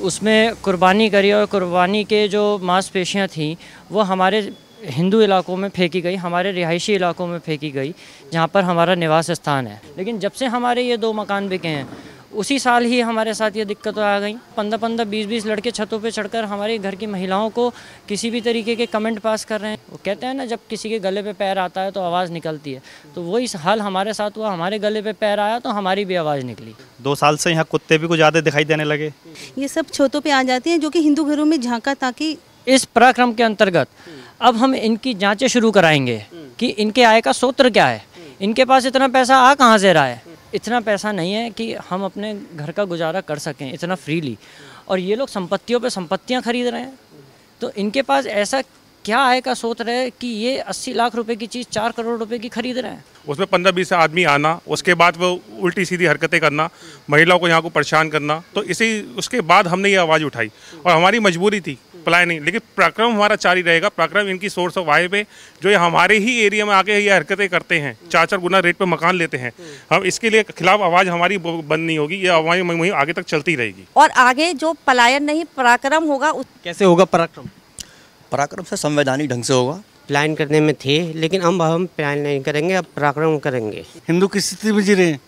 उसमें कुर्बानी करी और कुर्बानी के जो मांसपेशियाँ थीं वो हमारे हिंदू इलाकों में फेंकी गई, हमारे रिहायशी इलाकों में फेंकी गई जहाँ पर हमारा निवास स्थान है। लेकिन जब से हमारे ये 2 मकान बिके हैं उसी साल ही हमारे साथ ये दिक्कतें आ गई। 15-15, 20-20 लड़के छतों पे चढ़कर हमारे घर की महिलाओं को किसी भी तरीके के कमेंट पास कर रहे हैं। वो कहते हैं ना, जब किसी के गले पे पैर आता है तो आवाज़ निकलती है, तो वही हाल हमारे साथ हुआ। हमारे गले पे पैर आया तो हमारी भी आवाज़ निकली। 2 साल से यहाँ कुत्ते भी कुछ ज़्यादा दिखाई देने लगे। ये सब छतों पे आ जाते हैं जो कि हिंदू घरों में झांका, ताकि इस पराक्रम के अंतर्गत अब हम इनकी जांचें शुरू कराएंगे कि इनके आय का स्रोत क्या है, इनके पास इतना पैसा आ कहाँ से रहा है। इतना पैसा नहीं है कि हम अपने घर का गुजारा कर सकें इतना फ्रीली, और ये लोग संपत्तियों पे संपत्तियां खरीद रहे हैं। तो इनके पास ऐसा क्या आय का स्रोत रहे कि ये 80 लाख रुपए की चीज़ 4 करोड़ रुपए की खरीद रहे हैं। उसमें 15-20 आदमी आना, उसके बाद वो उल्टी सीधी हरकतें करना, महिलाओं को यहाँ को परेशान करना, तो इसी उसके बाद हमने ये आवाज़ उठाई और हमारी मजबूरी थी पलायन नहीं। लेकिन पराक्रम हमारा जारी रहेगा। पराक्रम इनकी सोर्स ऑफ आय पे जो ये हमारे ही एरिया में आके ये हरकतें करते हैं, 4-4 गुना रेट पे मकान लेते हैं, हम इसके लिए खिलाफ आवाज़ हमारी बंद नहीं होगी। ये आवाज़ मुहिम आगे तक चलती रहेगी और आगे जो पलायन नहीं पराक्रम होगा। कैसे होगा पराक्रम? पराक्रम से संवैधानिक ढंग से होगा। प्लान करने में थे, लेकिन अब हम प्लान नहीं करेंगे, अब पराक्रम करेंगे। हिंदू किस स्थिति में जी रहे हैं,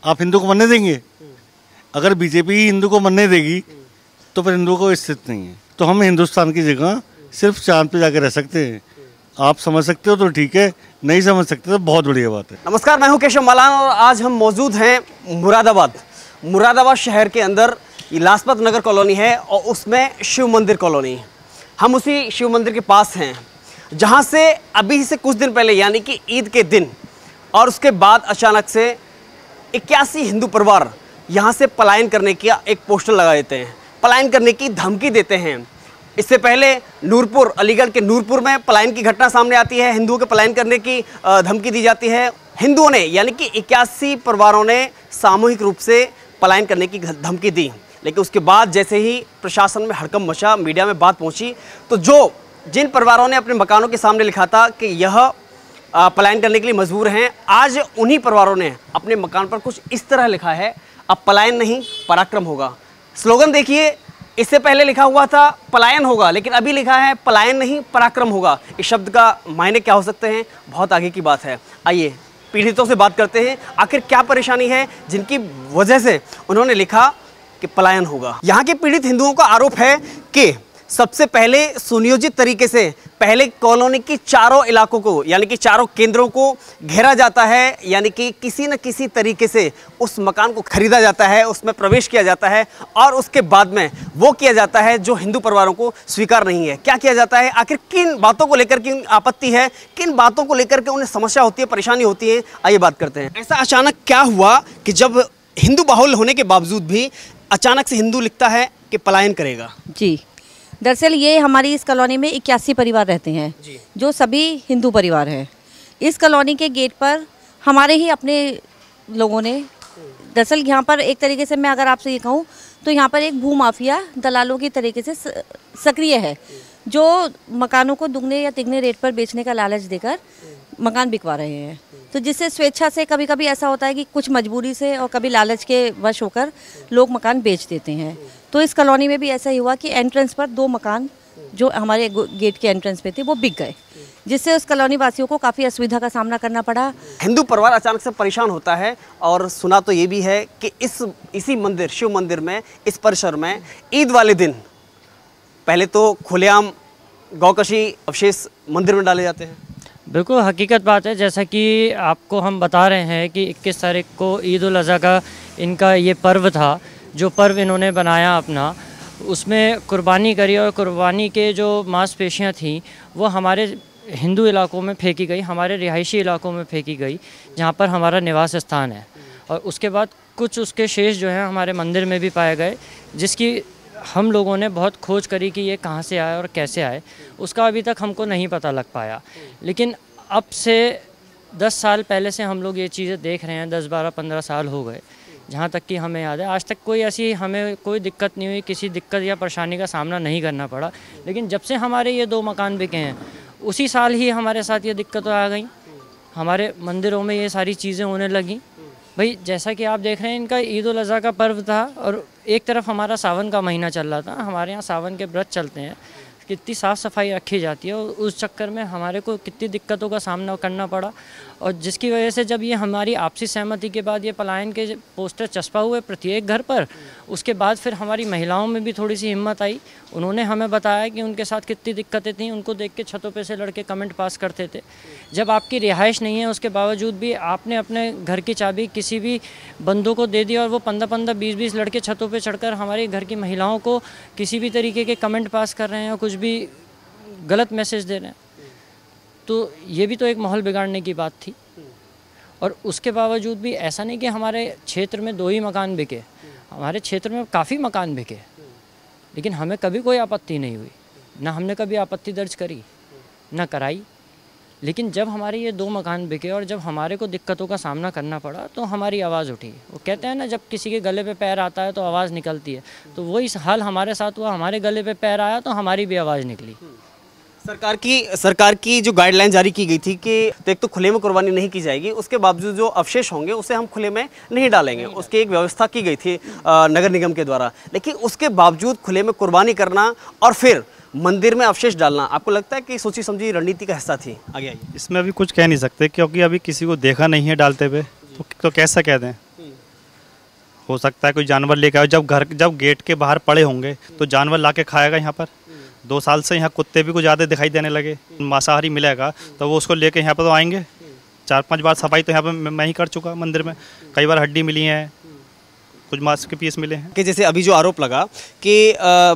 आप हिंदू को मरने देंगे? अगर बीजेपी ही हिंदू को मरने देगी तो फिर हिंदू को स्थिति नहीं है। तो हम हिंदुस्तान की जगह सिर्फ चांद पे जाकर रह सकते हैं। आप समझ सकते हो तो ठीक है, नहीं समझ सकते तो बहुत बढ़िया बात है। नमस्कार, मैं हूं केशव मालान और आज हम मौजूद हैं मुरादाबाद शहर के अंदर। ये लाजपत नगर कॉलोनी है और उसमें शिव मंदिर कॉलोनी। हम उसी शिव मंदिर के पास हैं जहां से अभी से कुछ दिन पहले यानी कि ईद के दिन और उसके बाद अचानक से 81 हिंदू परिवार यहां से पलायन करने की एक पोस्टर लगा देते हैं, पलायन करने की धमकी देते हैं। इससे पहले नूरपुर, अलीगढ़ के नूरपुर में पलायन की घटना सामने आती है, हिंदुओं के पलायन करने की धमकी दी जाती है। हिंदुओं ने यानी कि 81 परिवारों ने सामूहिक रूप से पलायन करने की धमकी दी। लेकिन उसके बाद जैसे ही प्रशासन में हड़कंप मचा, मीडिया में बात पहुंची, तो जिन परिवारों ने अपने मकानों के सामने लिखा था कि यह पलायन करने के लिए मजबूर हैं, आज उन्हीं परिवारों ने अपने मकान पर कुछ इस तरह लिखा है, अब पलायन नहीं पराक्रम होगा। स्लोगन देखिए, इससे पहले लिखा हुआ था पलायन होगा, लेकिन अभी लिखा है पलायन नहीं पराक्रम होगा। इस शब्द का मायने क्या हो सकते हैं, बहुत आगे की बात है। आइए पीड़ितों से बात करते हैं, आखिर क्या परेशानी है जिनकी वजह से उन्होंने लिखा कि पलायन होगा। यहाँ के पीड़ित हिंदुओं का आरोप है कि सबसे पहले सुनियोजित तरीके से पहले कॉलोनी की चारों इलाकों को यानी कि चारों केंद्रों को घेरा जाता है, यानी कि किसी न किसी तरीके से उस मकान को खरीदा जाता है, उसमें प्रवेश किया जाता है और उसके बाद में वो किया जाता है जो हिंदू परिवारों को स्वीकार नहीं है। क्या किया जाता है, आखिर किन बातों को लेकर की आपत्ति है, किन बातों को लेकर के उन्हें समस्या होती है, परेशानी होती है, आइए बात करते हैं। ऐसा अचानक क्या हुआ कि जब हिंदू बाहुल्य होने के बावजूद भी अचानक से हिंदू लिखता है कि पलायन करेगा? जी, दरअसल ये हमारी इस कॉलोनी में 81 परिवार रहते हैं जो सभी हिंदू परिवार हैं। इस कॉलोनी के गेट पर हमारे ही अपने लोगों ने, दरअसल यहाँ पर एक तरीके से मैं अगर आपसे ये कहूँ तो यहाँ पर एक भूमाफिया दलालों की तरीके से सक्रिय है, जो मकानों को दुगने या तिगने रेट पर बेचने का लालच देकर मकान बिकवा रहे हैं। तो जिससे स्वेच्छा से कभी कभी ऐसा होता है कि कुछ मजबूरी से और कभी लालच के वश होकर लोग मकान बेच देते हैं। तो इस कॉलोनी में भी ऐसा ही हुआ कि एंट्रेंस पर 2 मकान जो हमारे गेट के एंट्रेंस पे थे वो बिक गए, जिससे उस कॉलोनी वासियों को काफ़ी असुविधा का सामना करना पड़ा। हिंदू परिवार अचानक से परेशान होता है और सुना तो ये भी है कि इसी मंदिर, शिव मंदिर में, इस परिसर में ईद वाले दिन पहले तो खुलेआम गौकशी अवशेष मंदिर में डाले जाते हैं। बिल्कुल हकीकत बात है, जैसा कि आपको हम बता रहे हैं कि 21 तारीख को ईद उल अज़हा का इनका ये पर्व था, जो पर्व इन्होंने बनाया अपना, उसमें कुर्बानी करी और कुर्बानी के जो मांसपेशियाँ थीं वो हमारे हिंदू इलाकों में फेंकी गई, हमारे रिहायशी इलाकों में फेंकी गई जहाँ पर हमारा निवास स्थान है। और उसके बाद कुछ उसके शेष जो हैं हमारे मंदिर में भी पाए गए, जिसकी हम लोगों ने बहुत खोज करी कि ये कहाँ से आए और कैसे आए, उसका अभी तक हमको नहीं पता लग पाया। लेकिन अब से 10 साल पहले से हम लोग ये चीज़ें देख रहे हैं, 10, 12, 15 साल हो गए, जहाँ तक कि हमें याद है। आज तक कोई ऐसी हमें कोई दिक्कत नहीं हुई, किसी दिक्कत या परेशानी का सामना नहीं करना पड़ा। लेकिन जब से हमारे ये 2 मकान बिके हैं उसी साल ही हमारे साथ ये दिक्कतें आ गई, हमारे मंदिरों में ये सारी चीज़ें होने लगी। भाई जैसा कि आप देख रहे हैं, इनका ईद उल अज़हा का पर्व था और एक तरफ हमारा सावन का महीना चल रहा था, हमारे यहाँ सावन के व्रत चलते हैं, कितनी साफ़ सफाई रखी जाती है और उस चक्कर में हमारे को कितनी दिक्कतों का सामना करना पड़ा। और जिसकी वजह से जब ये हमारी आपसी सहमति के बाद ये पलायन के पोस्टर चस्पा हुए प्रत्येक घर पर, उसके बाद फिर हमारी महिलाओं में भी थोड़ी सी हिम्मत आई। उन्होंने हमें बताया कि उनके साथ कितनी दिक्कतें थीं, उनको देख के छतों पे से लड़के कमेंट पास करते थे। जब आपकी रिहाइश नहीं है उसके बावजूद भी आपने अपने घर की चाबी किसी भी बंदों को दे दी और वो 15-15, 20-20 लड़के छतों पे चढ़कर हमारे घर की महिलाओं को किसी भी तरीके के कमेंट पास कर रहे हैं और कुछ भी गलत मैसेज दे रहे हैं, तो ये भी तो एक माहौल बिगाड़ने की बात थी। और उसके बावजूद भी ऐसा नहीं कि हमारे क्षेत्र में 2 ही मकान बिके, हमारे क्षेत्र में काफ़ी मकान बिके, लेकिन हमें कभी कोई आपत्ति नहीं हुई, ना हमने कभी आपत्ति दर्ज करी ना कराई। लेकिन जब हमारे ये 2 मकान बिके और जब हमारे को दिक्कतों का सामना करना पड़ा तो हमारी आवाज़ उठी। वो कहते हैं ना, जब किसी के गले पे पैर आता है तो आवाज़ निकलती है, तो वही हाल हमारे साथ हुआ। हमारे गले पे पैर आया तो हमारी भी आवाज़ निकली। सरकार की जो गाइडलाइन जारी की गई थी कि एक तो खुले में कुर्बानी नहीं की जाएगी, उसके बावजूद जो अवशेष होंगे उसे हम खुले में नहीं डालेंगे, उसकी एक व्यवस्था की गई थी नगर निगम के द्वारा। लेकिन उसके बावजूद खुले में कुर्बानी करना और फिर मंदिर में अवशेष डालना, आपको लगता है कि सोची समझी रणनीति का हिस्सा थी? आगे आइए। इसमें अभी कुछ कह नहीं सकते क्योंकि अभी किसी को देखा नहीं है डालते हुए, तो कैसा कह दें। हो सकता है कोई जानवर लेकर आए, जब गेट के बाहर पड़े होंगे तो जानवर ला के खाएगा। यहाँ पर 2 साल से यहाँ कुत्ते भी कुछ ज़्यादा दिखाई देने लगे, मांसाहारी मिलेगा तो वो उसको लेके यहाँ पर तो आएंगे। 4-5 बार सफाई तो यहाँ पर मैं ही कर चुका मंदिर में, कई बार हड्डी मिली है, कुछ मांस के पीस मिले हैं। कि जैसे अभी जो आरोप लगा कि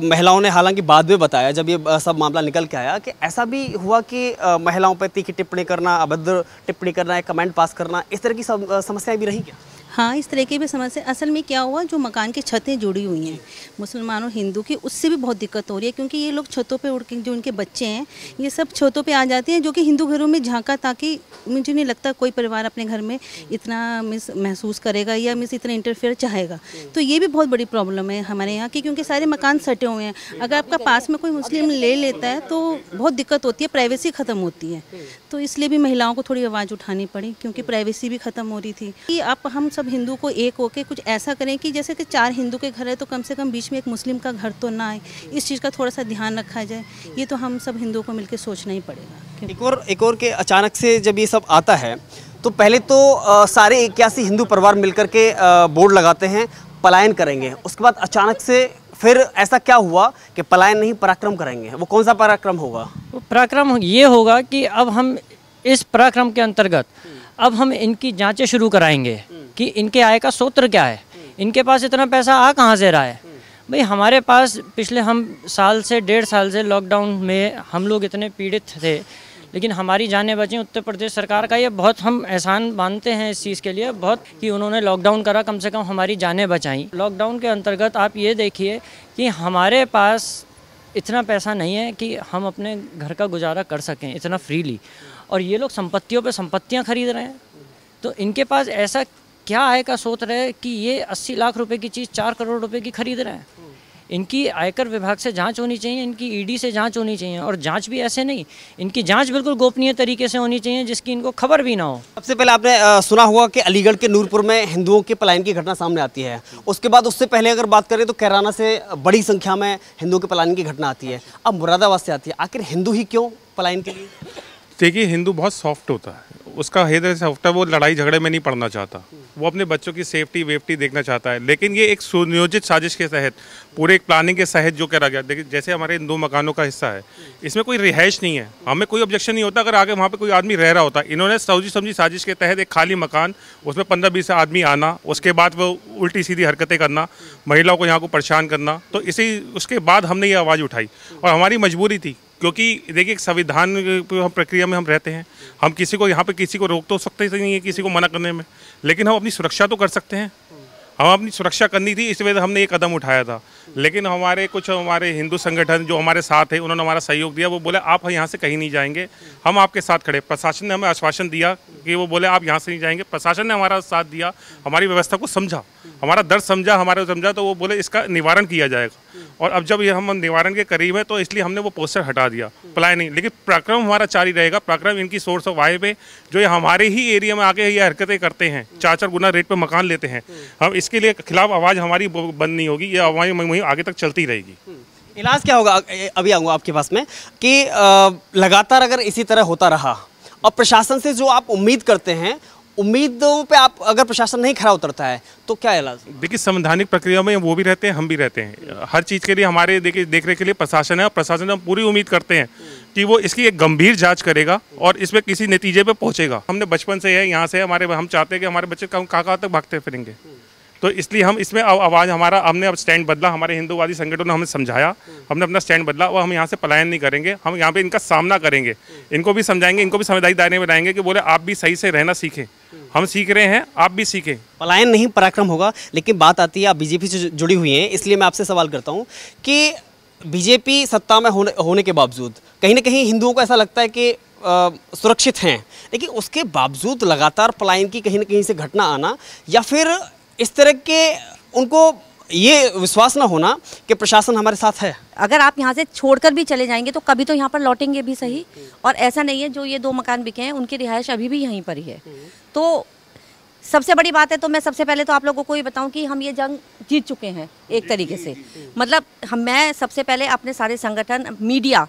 महिलाओं ने हालांकि बाद में बताया जब ये सब मामला निकल के आया कि ऐसा भी हुआ कि महिलाओं पर तीखी टिप्पणी करना, अभद्र टिप्पणी करना, कमेंट पास करना, इस तरह की समस्याएं भी रही क्या? हाँ, इस तरह की भी समस्या। असल में क्या हुआ, जो मकान की छतें जुड़ी हुई हैं मुसलमान और हिंदू की, उससे भी बहुत दिक्कत हो रही है, क्योंकि ये लोग छतों पे उड़ के, जो उनके बच्चे हैं ये सब छतों पे आ जाते हैं, जो कि हिंदू घरों में झांका, ताकि मुझे नहीं लगता कोई परिवार अपने घर में इतना महसूस करेगा या इतना इंटरफेयर चाहेगा। तो ये भी बहुत बड़ी प्रॉब्लम है हमारे यहाँ की, क्योंकि सारे मकान सटे हुए हैं। अगर आपका पास में कोई मुस्लिम ले लेता है तो बहुत दिक्कत होती है, प्राइवेसी ख़त्म होती है। तो इसलिए भी महिलाओं को थोड़ी आवाज़ उठानी पड़ी, क्योंकि प्राइवेसी भी ख़त्म हो रही थी। कि आप हम सब हिंदू को एक होके कुछ ऐसा करें कि जैसे कि 4 हिंदू के घर है तो कम से कम बीच में एक मुस्लिम का घर तो ना आए, इस चीज़ का थोड़ा सा ध्यान रखा जाए। ये तो हम सब हिंदुओं को मिलकर सोचना ही पड़ेगा। एक और के अचानक से जब ये सब आता है तो पहले तो सारे 81 हिंदू परिवार मिलकर के बोर्ड लगाते हैं पलायन करेंगे, उसके बाद अचानक से फिर ऐसा क्या हुआ कि पलायन नहीं पराक्रम करेंगे? वो कौन सा पराक्रम होगा? वो पराक्रम ये होगा कि अब हम इस पराक्रम के अंतर्गत अब हम इनकी जांचें शुरू कराएंगे कि इनके आय का स्रोत क्या है, इनके पास इतना पैसा आ कहाँ से रहा है। भाई हमारे पास पिछले हम 1.5 साल से लॉकडाउन में हम लोग इतने पीड़ित थे, लेकिन हमारी जानें बचीं। उत्तर प्रदेश सरकार का ये बहुत हम एहसान मानते हैं इस चीज़ के लिए बहुत, कि उन्होंने लॉकडाउन करा, कम से कम हमारी जानें बचाई। लॉकडाउन के अंतर्गत आप ये देखिए कि हमारे पास इतना पैसा नहीं है कि हम अपने घर का गुजारा कर सकें इतना फ्रीली, और ये लोग संपत्तियों पे संपत्तियां खरीद रहे हैं। तो इनके पास ऐसा क्या आय का स्रोत है कि ये 80 लाख रुपए की चीज़ 4 करोड़ रुपए की खरीद रहे हैं। इनकी आयकर विभाग से जांच होनी चाहिए, इनकी ईडी से जांच होनी चाहिए, और जांच भी ऐसे नहीं, इनकी जांच बिल्कुल गोपनीय तरीके से होनी चाहिए जिसकी इनको खबर भी ना हो। सबसे पहले आपने सुना होगा कि अलीगढ़ के नूरपुर में हिंदुओं के पलायन की घटना सामने आती है। उसके बाद उससे पहले अगर बात करें तो कैराना से बड़ी संख्या में हिंदुओं के पलायन की घटना आती है, अब मुरादाबाद से आती है। आखिर हिंदू ही क्यों पलायन के लिए? देखिए, हिंदू बहुत सॉफ्ट होता है, उसका हृदय सॉफ्ट है, वो लड़ाई झगड़े में नहीं पड़ना चाहता, वो अपने बच्चों की सेफ्टी वेफ्टी देखना चाहता है। लेकिन ये एक सुनियोजित साजिश के तहत, पूरे एक प्लानिंग के तहत जो करा गया। देखिए, जैसे हमारे इन 2 मकानों का हिस्सा है, इसमें कोई रिहाइश नहीं है, हमें कोई ऑब्जेक्शन नहीं होता अगर आगे वहाँ पे कोई आदमी रह रहा होता। इन्होंने सोची समझी साजिश के तहत एक खाली मकान, उसमें 15-20 आदमी आना, उसके बाद वो उल्टी सीधी हरकतें करना, महिलाओं को यहाँ को परेशान करना। तो उसके बाद हमने ये आवाज़ उठाई और हमारी मजबूरी थी, क्योंकि देखिए संविधान प्रक्रिया में हम रहते हैं, हम किसी को यहाँ पे किसी को रोक तो सकते ही नहीं है किसी को मना करने में, लेकिन हम अपनी सुरक्षा तो कर सकते हैं। हम अपनी सुरक्षा करनी थी, इस वजह से हमने एक कदम उठाया था। लेकिन हमारे हिंदू संगठन जो हमारे साथ है, उन्होंने हमारा सहयोग दिया। वो बोले आप यहाँ से कहीं नहीं जाएंगे, हम आपके साथ खड़े। प्रशासन ने हमें आश्वासन दिया कि वो बोले आप यहाँ से नहीं जाएंगे, प्रशासन ने हमारा साथ दिया, हमारी व्यवस्था को समझा। हमारा दर्द समझा, हमारा समझा, तो वो बोले इसका निवारण किया जाएगा। और अब जब ये हम निवारण के करीब है तो इसलिए हमने वो पोस्टर हटा दिया, प्लानिंग। लेकिन पराक्रम हमारा जारी रहेगा। पराक्रम इनकी सोर्स ऑफ आय पे जो ये हमारे ही एरिया में आके ये हरकतें करते हैं, 4-4 गुना रेट पे मकान लेते हैं, हम इसके लिए खिलाफ आवाज़ हमारी बंद नहीं होगी, ये आवाज़ मुहिम आगे तक चलती रहेगी। इलाज क्या होगा, अभी आऊँगा आपके पास में, कि लगातार अगर इसी तरह होता रहा और प्रशासन से जो आप उम्मीद करते हैं, उम्मीदों पे आप अगर प्रशासन नहीं खरा उतरता है तो क्या इलाज? देखिए, संवैधानिक प्रक्रिया में वो भी रहते हैं, हम भी रहते हैं। हर चीज़ के लिए हमारे देखिए देख रेख के लिए प्रशासन है, और प्रशासन से हम पूरी उम्मीद करते हैं कि वो इसकी एक गंभीर जांच करेगा और इसमें किसी नतीजे पे पहुंचेगा। हमने बचपन से है यहाँ से, हम चाहते हैं कि हमारे बच्चे कहाँ तक भागते फिरेंगे, तो इसलिए हम इसमें आवाज़ हमारा, हमने अब स्टैंड बदला। हमारे हिंदूवादी संगठनों ने हमें समझाया, हमने अपना स्टैंड बदला और हम यहाँ से पलायन नहीं करेंगे। हम यहाँ पे इनका सामना करेंगे, इनको भी समझाएंगे, इनको भी समझदारी दायरे में बनाएंगे कि बोले आप भी सही से रहना सीखें, हम सीख रहे हैं, आप भी सीखें। पलायन नहीं, पराक्रम होगा। लेकिन बात आती है, आप बीजेपी से जुड़ी हुई हैं, इसलिए मैं आपसे सवाल करता हूँ कि बीजेपी सत्ता में होने के बावजूद कहीं ना कहीं हिंदुओं को ऐसा लगता है कि सुरक्षित हैं, लेकिन उसके बावजूद लगातार पलायन की कहीं ना कहीं से घटना आना, या फिर इस तरह के उनको ये विश्वास ना होना कि प्रशासन हमारे साथ है। अगर आप यहाँ से छोड़कर भी चले जाएंगे तो कभी तो यहाँ पर लौटेंगे भी सही। और ऐसा नहीं है जो ये 2 मकान बिके हैं उनकी रिहाइश अभी भी यहीं पर ही है। तो सबसे बड़ी बात है, तो मैं सबसे पहले तो आप लोगों को ये बताऊं कि हम ये जंग जीत चुके हैं एक तरीके से। मतलब मैं सबसे पहले अपने सारे संगठन, मीडिया,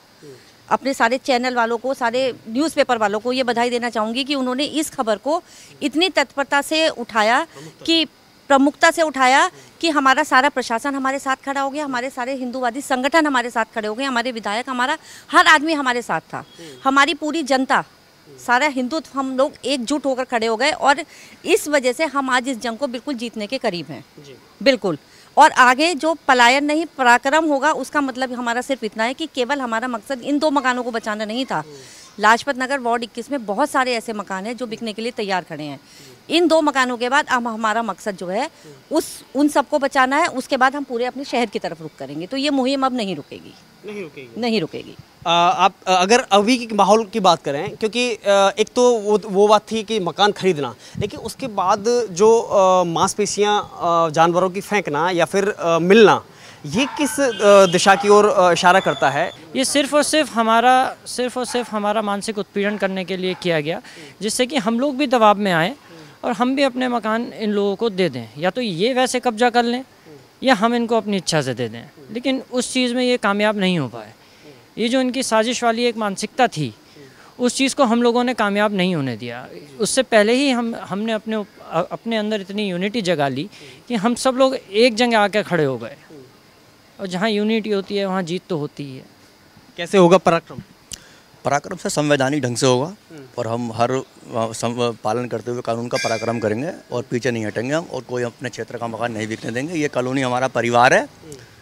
अपने सारे चैनल वालों को, सारे न्यूज़पेपर वालों को ये बधाई देना चाहूँगी कि उन्होंने इस खबर को इतनी तत्परता से उठाया, कि प्रमुखता से उठाया, कि हमारा सारा प्रशासन हमारे साथ खड़ा हो गया, हमारे सारे हिंदूवादी संगठन हमारे साथ खड़े हो गए, हमारे विधायक, हमारा हर आदमी हमारे साथ था, हमारी पूरी जनता, सारा हिंदुत्व, हम लोग एकजुट होकर खड़े हो गए। और इस वजह से हम आज इस जंग को बिल्कुल जीतने के करीब हैं, बिल्कुल। और आगे जो पलायन नहीं, पराक्रम होगा, उसका मतलब हमारा सिर्फ इतना है कि केवल हमारा मकसद इन 2 मकानों को बचाना नहीं था। लाजपत नगर वार्ड 21 में बहुत सारे ऐसे मकान हैं जो बिकने के लिए तैयार खड़े हैं। इन 2 मकानों के बाद अब हमारा मकसद जो है उन सबको बचाना है। उसके बाद हम पूरे अपने शहर की तरफ रुख करेंगे। तो ये मुहिम अब नहीं रुकेगी, नहीं रुकेगी। आप अगर अभी के माहौल की बात करें, क्योंकि एक तो वो बात थी कि मकान खरीदना, लेकिन उसके बाद जो मांसपेशियां जानवरों की फेंकना या फिर मिलना, ये किस दिशा की ओर इशारा करता है? ये सिर्फ़ और सिर्फ हमारा मानसिक उत्पीड़न करने के लिए किया गया, जिससे कि हम लोग भी दबाव में आए और हम भी अपने मकान इन लोगों को दे दें। या तो ये वैसे कब्जा कर लें या हम इनको अपनी इच्छा से दे दें, लेकिन उस चीज़ में ये कामयाब नहीं हो पाए। ये जो इनकी साजिश वाली एक मानसिकता थी, उस चीज़ को हम लोगों ने कामयाब नहीं होने दिया। उससे पहले ही हमने अपने अंदर इतनी यूनिटी जगा ली कि हम सब लोग एक जगह आकर खड़े हो गए। और जहाँ यूनिटी होती है वहाँ जीत तो होती ही है। कैसे होगा पराक्रम? पराक्रम से संवैधानिक ढंग से होगा, और हम हर पालन करते हुए कानून का पराक्रम करेंगे और पीछे नहीं हटेंगे हम, और कोई अपने क्षेत्र का मकान नहीं बिकने देंगे। ये कॉलोनी हमारा परिवार है,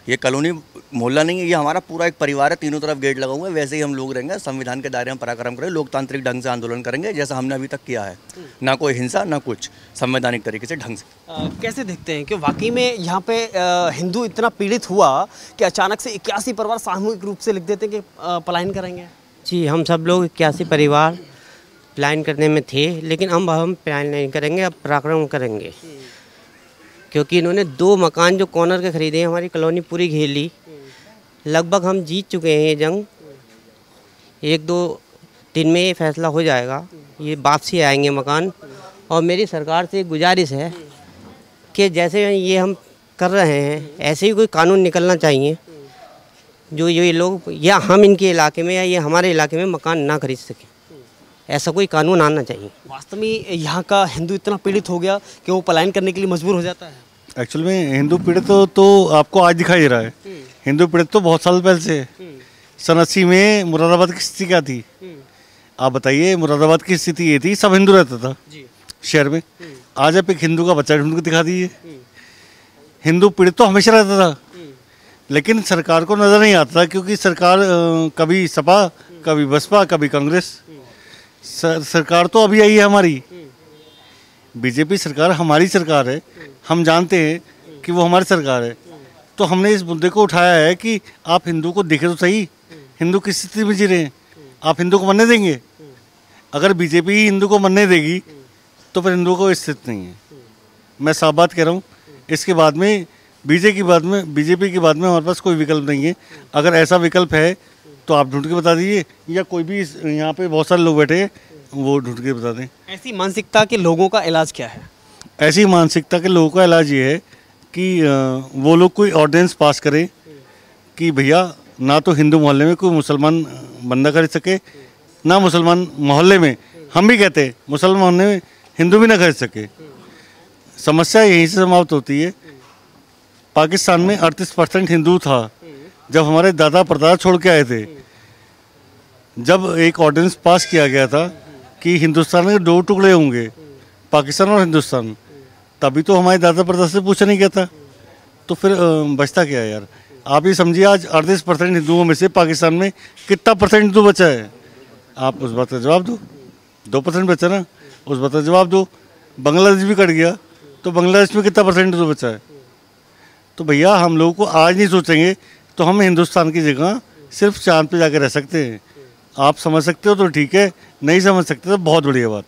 ये कॉलोनी मोहल्ला नहीं है, ये हमारा पूरा एक परिवार है। तीनों तरफ गेट लगा हुआ है, वैसे ही हम लोग रहेंगे। संविधान के दायरे में पराक्रम करेंगे, लोकतांत्रिक ढंग से आंदोलन करेंगे, जैसा हमने अभी तक किया है। ना कोई हिंसा, ना कुछ, संवैधानिक तरीके से, ढंग से। कैसे देखते हैं कि वाकई में यहाँ पे हिंदू इतना पीड़ित हुआ कि अचानक से 81 परिवार सामूहिक रूप से लिख देते हैं कि पलायन करेंगे? जी, हम सब लोग 81 परिवार प्लान करने में थे, लेकिन अब हम प्लान नहीं करेंगे, अब पराक्रम करेंगे। क्योंकि इन्होंने 2 मकान जो कॉर्नर के खरीदे हैं, हमारी कॉलोनी पूरी घेर ली। लगभग हम जीत चुके हैं ये जंग। 1-2 दिन में ये फैसला हो जाएगा, ये वापसी आएंगे मकान। और मेरी सरकार से एक गुजारिश है कि जैसे ये हम कर रहे हैं, ऐसे ही कोई कानून निकलना चाहिए जो ये लोग, या हम इनके इलाके में या ये हमारे इलाके में मकान ना खरीद सकें। ऐसा कोई कानून आना चाहिए। वास्तव में यहाँ का हिंदू इतना पीड़ित हो गया कि वो पलायन करने के लिए मजबूर हो जाता है। एक्चुअल में हिंदू पीड़ित तो आपको आज दिखाई दे रहा है, हिंदू पीड़ित तो बहुत साल पहले से। सन 80 में मुरादाबाद की स्थिति क्या थी आप बताइए? मुरादाबाद की स्थिति ये थी, सब हिंदू रहता था शहर में। आज आप एक हिंदू का बच्चा ढूंढ के दिखा दीजिए। हिंदू पीड़ित तो हमेशा रहता था, लेकिन सरकार को नज़र नहीं आता, क्योंकि सरकार कभी सपा, कभी बसपा, कभी कांग्रेस। सरकार तो अभी आई है हमारी, बीजेपी सरकार हमारी सरकार है। हम जानते हैं कि वो हमारी सरकार है, तो हमने इस मुद्दे को उठाया है कि आप हिंदू को देखें तो सही, हिंदू किस स्थिति में जी रहे हैं। आप हिंदू को मरने देंगे? अगर बीजेपी हिंदू को मरने देगी तो फिर हिंदुओं को स्थिति नहीं है। मैं साफ बात कह रहा हूँ, इसके बाद में बीजेपी के बाद में हमारे पास कोई विकल्प नहीं है। अगर ऐसा विकल्प है तो आप ढूंढ के बता दीजिए, या कोई भी यहाँ पे बहुत सारे लोग बैठे हैं वो ढूंढ के बता दें। ऐसी मानसिकता के लोगों का इलाज क्या है? ऐसी मानसिकता के लोगों का इलाज ये है कि वो लोग कोई ऑर्डिनेंस पास करें कि भैया ना तो हिंदू मोहल्ले में कोई मुसलमान बंदा खरीद सके, ना मुसलमान मोहल्ले में, हम भी कहते हैं मुसलमान मोहल्ले में हिंदू भी ना खरीद सके। समस्या यहीं से समाप्त होती है। पाकिस्तान में 38% हिंदू था जब हमारे दादा परदादा छोड़ के आए थे। जब एक ऑर्डिनेंस पास किया गया था कि हिंदुस्तान के 2 टुकड़े होंगे, पाकिस्तान और हिंदुस्तान, तभी तो हमारे दादा परदादा से पूछा नहीं गया था। तो फिर बचता क्या है यार? आप ये समझिए आज 38% हिंदुओं में से पाकिस्तान में कितना % हिंदू बचा है? आप उस बात का जवाब दो। 2% बचा ना, उस बात का जवाब दो। बांग्लादेश भी कट गया तो बांग्लादेश में कितना % हिंदू बचा है? तो भैया हम लोगों को आज नहीं सोचेंगे तो हम हिंदुस्तान की जगह सिर्फ चांद पे जाके रह सकते हैं। आप समझ सकते हो तो ठीक है, नहीं समझ सकते तो बहुत बढ़िया बात है।